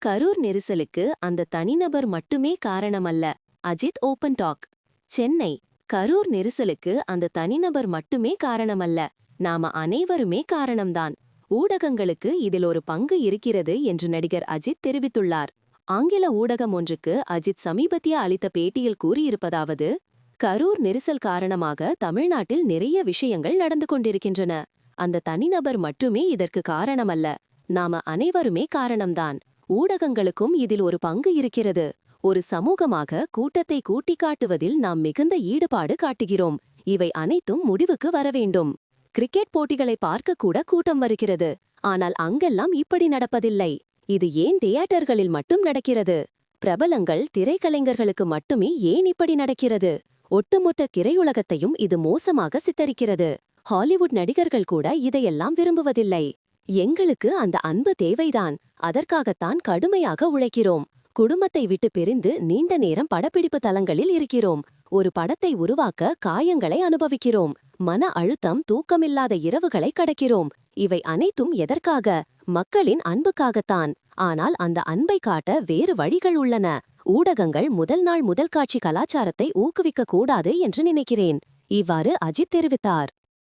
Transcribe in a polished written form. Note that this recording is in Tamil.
கரூர் நெரிசலுக்கு அந்த தனிநபர் மட்டுமே காரணமல்ல. Ajith open talk. சென்னை. கரூர் நெரிசலுக்கு அந்த தனிநபர் மட்டுமே காரணமல்ல, நாம அனைவருமே காரணம்தான். ஊடகங்களுக்கு இதில் ஒரு பங்கு இருக்கிறது என்று நடிகர் அஜித் தெரிவித்துள்ளார். ஆங்கில ஊடகம் ஒன்றுக்கு அஜித் சமீபத்திய அளித்த பேட்டியில் கூறியிருப்பதாவது: கரூர் நெரிசல் காரணமாக தமிழ்நாட்டில் நிறைய விஷயங்கள் நடந்து கொண்டிருக்கின்றன. அந்த தனிநபர் மட்டுமே இதற்கு காரணமல்ல, நாம அனைவருமே காரணம்தான். ஊடகங்களுக்கும் இதில் ஒரு பங்கு இருக்கிறது. ஒரு சமூகமாக கூட்டத்தை கூட்டிக் காட்டுவதில் நாம் மிகுந்த ஈடுபாடு காட்டுகிறோம். இவை அனைத்தும் முடிவுக்கு வர வேண்டும். கிரிக்கெட் போட்டிகளை பார்க்க கூட கூட்டம் வருகிறது. ஆனால் அங்கெல்லாம் இப்படி நடப்பதில்லை. இது ஏன் தியேட்டர்களில் மட்டும் நடக்கிறது? பிரபலங்கள் திரைக்கலைஞர்களுக்கு மட்டுமே ஏன் இப்படி நடக்கிறது? ஒட்டுமொத்த திரையுலகத்தையும் இது மோசமாக சித்தரிக்கிறது. ஹாலிவுட் நடிகர்கள் கூட இதையெல்லாம் விரும்புவதில்லை. எங்களுக்கு அந்த அன்பு தேவைதான். அதற்காகத்தான் கடுமையாக உழைக்கிறோம். குடும்பத்தை விட்டு பிரிந்து நீண்ட நேரம் படப்பிடிப்பு தளங்களில் இருக்கிறோம். ஒரு படத்தை உருவாக்க காயங்களை அனுபவிக்கிறோம். மன அழுத்தம், தூக்கமில்லாத இரவுகளை கடக்கிறோம். இவை அனைத்தும் எதற்காக? மக்களின் அன்புக்காகத்தான். ஆனால் அந்த அன்பை காட்ட வேறு வழிகள் உள்ளன. ஊடகங்கள் முதல் நாள் முதல் காட்சி கலாச்சாரத்தை ஊக்குவிக்க கூடாது என்று நினைக்கிறேன். இவ்வாறு அஜித் தெரிவித்தார்.